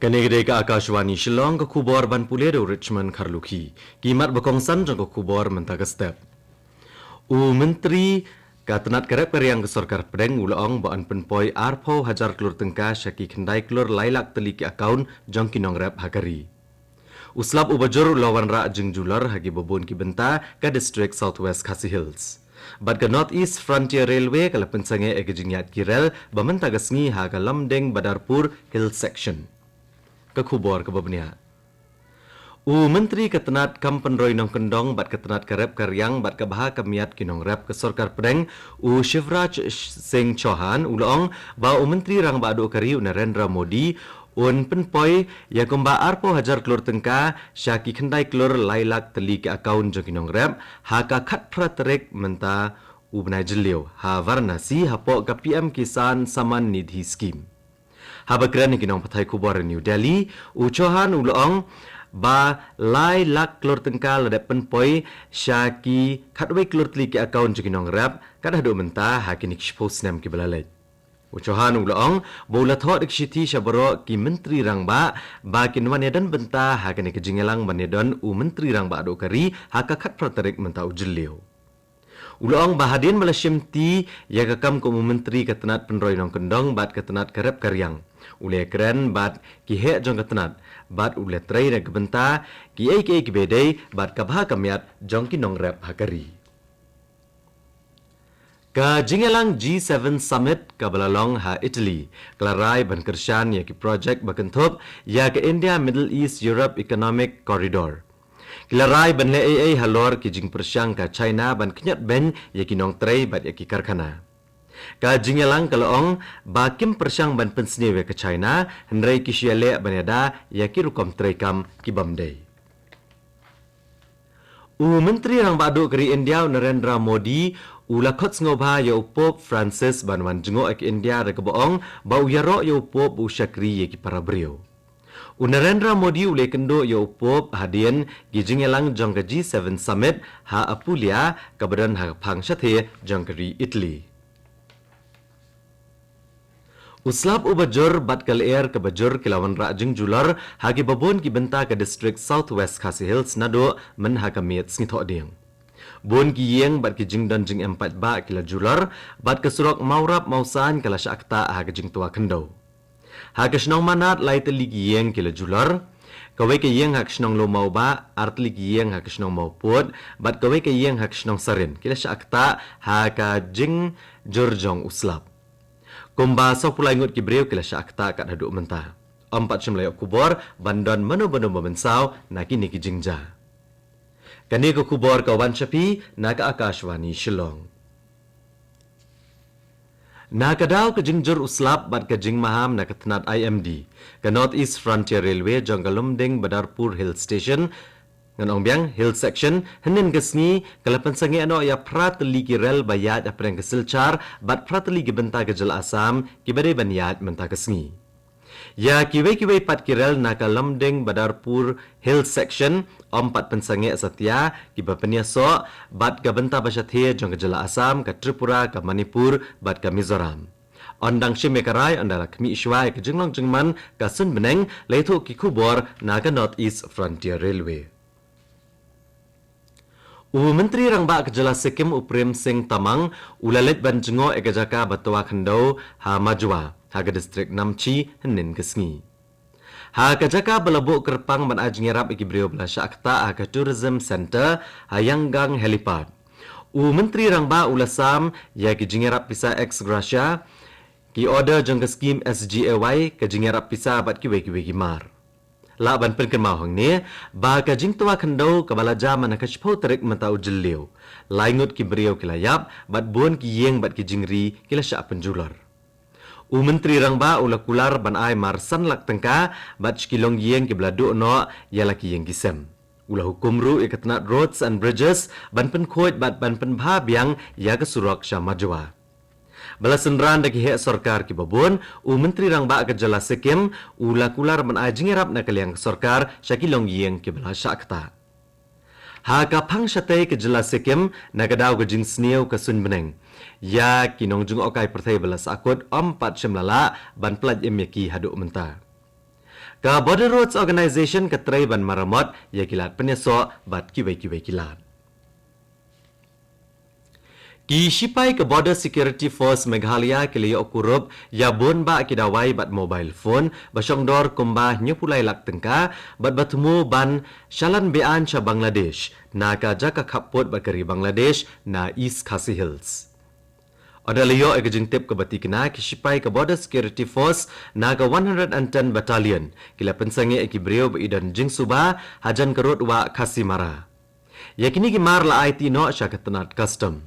Kanegde ka Akashwani Shillong ka kubor ban puledo Richmond Karluki. Kimat bakongsan jang ka kubor mentaga step. Menteri katanat karep yang ke sorkar pedeng ulaong baan penpoi arpo hajar klur tengka syaki kendai klur lailak teliki akaun jang kinong rep hagari. Uslap ubajur lawan ra jeng jular hagi bobon ki benta ka district Southwest Khasi Hills. Bad ka North East Frontier Railway kala pensange egejingyat kirel bamenta gasngi haga Lamdeng Badarpur Hill Section. Kekubor kebabnia. Menteri ketenat kampen roy nong kendong bat ketenat karep karyang bat kabaha kamiat kinong rep ke sorkar pedeng Shivraj Singh Chauhan ulong ba menteri rang ba adu kari Narendra Modi penpoi ya kumba arpo hajar klur tengka syaki kendai klur lailak teli ke akaun jong kinong rep haka khat praterik menta ubnai jelio ha Varanasi hapok ka PM Kisan Saman Nidhi Scheme. Habakran ni kinong patai kubor New Delhi, Chauhan ulong ba lai lak klur tengkal ladap penpoi syaki katway klur tli ke akaun jekinong rap kadah do mentah hakinik shpos nam ki balalet. Chauhan ulong bola thot ikshiti syabaro ki menteri rang ba kinwan yadan bentah hakinik jingelang banedon menteri rang ba do kari haka kat praterik mentah ujellio. Ulong bahadin Malaysiam ti ya kakam ko menteri ketenat penroy nong kendong bat ketenat karep karyang. Ule keren bat kihe jong ketenat bat ule tray na gebenta ki bedai bat kabha kamiat jong kinong rep hakari. Ka jingelang G7 Summit ka balalong ha Italy kelarai ban kersyan ya ki project bakentup ya ke India Middle East Europe Economic Corridor. Kilarai ban le AA halor ki jing persyang ka China ban kenyat ben ya kinong tray bat ya ki karkhana. Ka jingelang kalaong ba kim persyang ban pensni we ke China hendrai ki syele ban yada ya ki rukom tray kam ki bamdei. Menteri rang badu keri India Narendra Modi ulakot ngobha ya upop Francis ban wan jengo ek India re keboong ba uyaro ya upop usyakri ya ki para brio. Narendra Modi ule kendo ya upop hadian gijingelang jong ke G7 Summit ha Apulia kabadan ha phang syathe jong keri Italy. Uslap ubajur bat kal air ke bajur kilawan ra jeng jular hagi babon ki benta ke district Southwest Khasi Hills nado men ha kamiat ngithok ding. Bon ki yeng bat ki jing dan jing empat ba kila jular bat ke surok maurap mausan kala syakta ha ke jing tua kendo. Hak senong manat lai teli gieng kila jular, kawai ke yeng hak senong lo mau ba, artli gieng hak senong mau put, bat kawai ke yeng hak senong sarin, kila syakta hak jing jurjong uslap. Kumba so pulai ngut ki breu kila syakta kat haduk mentah. Empat semlayok kubor, bandon menu-menu memensau, naki niki jingja. Kani ko kubor kawan syapi, naka Akashwani Shillong. Nakadaw ke jingjur uslap bat ke jing maham na ketenat IMD ke North East Frontier Railway jong ke Lamdeng Badarpur Hill Station ngan Ongbiang Hill Section henin kesni kalapan sangi ano ya prateli ki rel bayat apreng ke Silchar bat prateli ki benta ke Jel Asam ki badai banyat menta kesni. Ya kiwe pat kirel na ke Lamdeng Badarpur Hill Section ompat pensange satya ki bapenya so bat ka benta basyathe jong ke Jela Asam ke Tripura ke Manipur bat ke Mizoram. Ondang shimekarai ondala kmi ishwai ke jinglong jingman ka sun beneng leitho ki kubor na ke North East Frontier Railway. Menteri rang ba ke Jela Sikkim Prem Singh Tamang ulalet ban jengo egajaka batwa khandau ha Majwa ha ke distrik Namchi henin kesngi. Ha kajaka belabuk kerpang ban ajngerap iki brio bela syakta ha ke Tourism Center ha Yanggang Helipad. Menteri rang ba ulasam ya ki jingerap pisa ex gracia ki order jong ke skim SGAY ke jingerap pisa bat ki weki mar. La ban pen mau hang ni ba ka jing tua khandau ka balaja man ka chpo tarik mentau jelleu. Laingut ki brio ki layap bat bon ki yeng bat ki jingri ki la sya penjular. Menteri rang ba ulakular ban ai mar san lak tengka bat skilong yeng ki bladu no yala ki yeng kisem. Ulah hukum ru ikatnat roads and bridges ban pen khoit bat ban pen bha biang ya ka surok sya majwa. Balasan ran daki hek sorkar ki babon, menteri rang ba ke Jela Sikkim ulakular ban ai jingerap na kaliang sorkar syakilong yeng ki bala syakta. Ha ka phang syate ke Jela Sikkim nakadaw ke jing sniu ke sun beneng. Ya kinong jung okai perthai bala sakut 4 semlala ban plaj emyaki haduk menta. Ka Border Roads Organization katray ban maramot ya kilat penyeso bat kiwai kilat. Ki sipai ke Border Security Force Meghalaya kiliyo kurup ya bon ba kidawai bat mobile phone basyongdor kumbah nyepulai lak tengka bat bertemu ban shalan bean cha Bangladesh na ka jaka kaput bat keri Bangladesh na East Khasi Hills. Odaliyo egajing tip ke bati kena ki sipai ke Border Security Force na ka 110 Battalion kila pensange ekibreo beidan jing suba hajan kerut wa Kasimara. Yakini ki mar la IT no sya ketenat custom.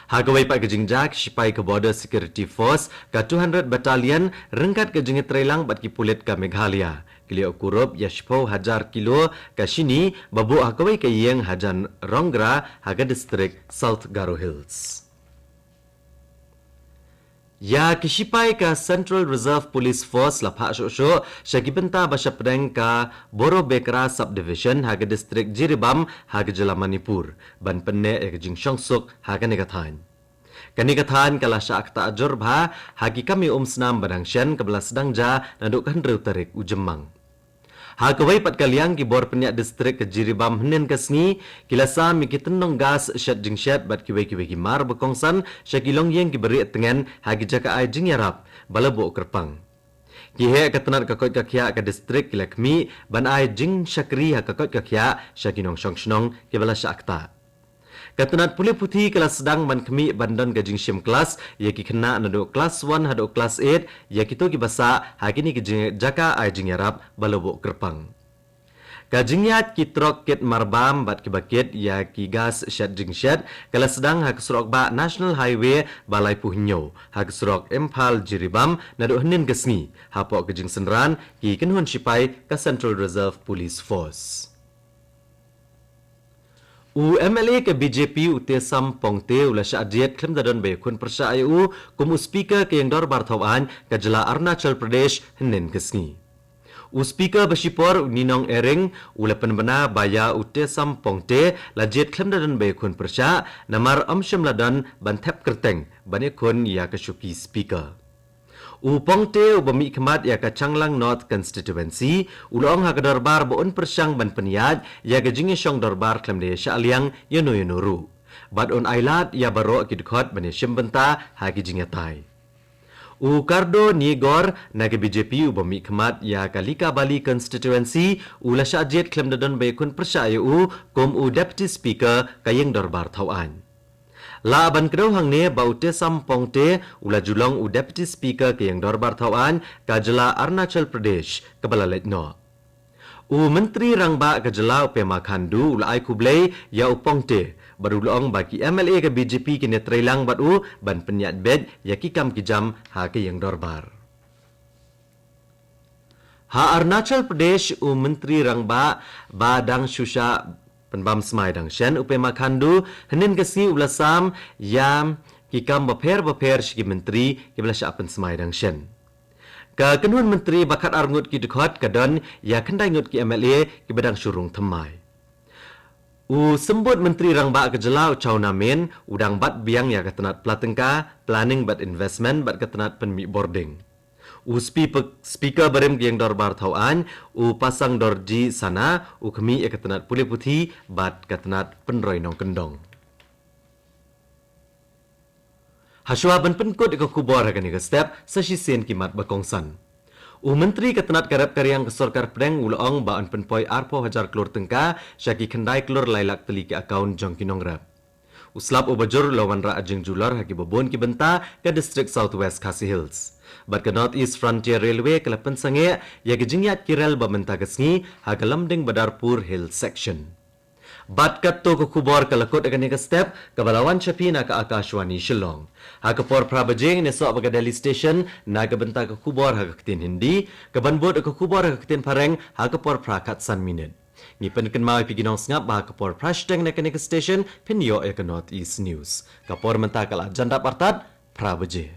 Hagawai pak kejing jak sipai ke Border Security Force ka 200 Battalion rengkat kejing trelang bat ki pulit ka Meghalaya. Kiliyo kurup ya sipo hajar kilo ka sini babu hagawai ke yeng hajan Rongra haga distrik South Garo Hills. Ya kisipai ka Central Reserve Police Force la pak syok syaki benta basya pedang ka Boro Bekra Subdivision haga distrik Jiribam haga Jela Manipur ban penne ek jing syongsuk haga negatan. Kanigatan kala syak ta ajur bha hagi kami senam badang syen kebela sedang ja nadukkan reu tarik ujemang. Hagawai pat kaliang ki bor penyak distrik ke Jiribam henen kesni kilasa mi kitenong gas syat jing syat bat kiwai ki mar bekongsan syakilong yang ki beri tengen hagi jaka ai jing yarap balabo kerpang. Kihe ketenat kakot kakya ke distrik kilakmi ban ai jing syakri ha kakot kakya syakinong syongshnong kibala syakta. Ketenat pulih putih kelas sedang ban kemi bandan gajing syim kelas ya ki kena nado kelas 1 hado kelas 8 ya kito ki basa hagini ki jaka ai jing yarap balabo kerpang. Kajingyat ki trok kit marbam bat ki bakit ya ki gas syat jing syat kelas sedang hak surok ba National Highway balai puhnyo hak surok Impal Jiribam nado henin gesni hapok kejing senran ki kenhun sipai ke Central Reserve Police Force. MLA ke BJP utesam pongte ula syadiat klem dadon be kun persya AU kumu speaker ke yang dorbar thawan ke jela Arunachal Pradesh henen kesni. Speaker bersipor ninong ering ula penbena baya utesam pongte lajet klem dadon be kun persya namar amsyam ladan ban thep kerteng bani kun ya ke syuki speaker. Pongte ubami kemat ya ke Changlang North Constituency ulong ha ke darbar boon persyang ban peniat ya ke jingi syong darbar klem de syaliang yono bat on ailat ya baro ki dekhot bani syembenta ha ki jingatai. Kardo Nigor na ke BJP ubami kemat ya ke Lika Bali Constituency ula syajet klem dadon bekun persya kom deputy speaker kayeng darbar thawan. La ban kedau hang ne baute sampong te ula julong deputy speaker ke yang dorbar thawan ka jela Arunachal Pradesh ke Balaletno. Menteri rangba ke jela Upema Khandu ula ai kublai ya upong te barulong bagi MLA ke BJP ke netrelang bat ban penyat bed ya kikam kijam ha ke yang dorbar. Ha Arunachal Pradesh menteri rangba badang syusha penbam semai dang syen Upema Khandu henin kesi ulasam yam kikam baper shiki menteri kibla syapen semai dang syen. Ka kenun menteri bakat arngut ki dekhot kadon ya kendai ngut ki MLA ki badang syurung themai. Sembut menteri rangba ke jelau chau namen udang bat biang ya ketenat platengka planning bat investment bat ketenat penmi boarding. Speaker berem yang dorbar thawan pasang dorji sana kemi ketenat pulih putih bat ketenat penroi nong kendong. Haswa ban penkut ke kubor hagan ke step sesisen kimat bakongsan. Menteri ketenat karap karyang ke sorkar pedang ulong baan penpoi arpo hajar klur tengka syaki kendai klur lailak teli ke akaun jong kinongrap. Uslap ubajur lawan ra ajeng jular haki babon ki benta ke distrik Southwest Khasi Hills. Bat ke North East Frontier Railway ke lepen sange ya ke jingyat kirel bamenta kesngi ha ke lemding Badarpur Hill section. Bat katto ke kubor ke lekut akan ke step ke balawan Chapi na ke Akashwani Shillong. Ha ke por prabajeng nesok baga Delhi Station na ke benta ke kubor ha ke ketin Hindi, ke banbut ke kubor ha ke ketin Pareng ha ke por prakat San Minute. Ni penken mau piginong ngap bah ke por prashteng na ke station pinyo ke North East News. Ke por menta ke janda partat prabaje.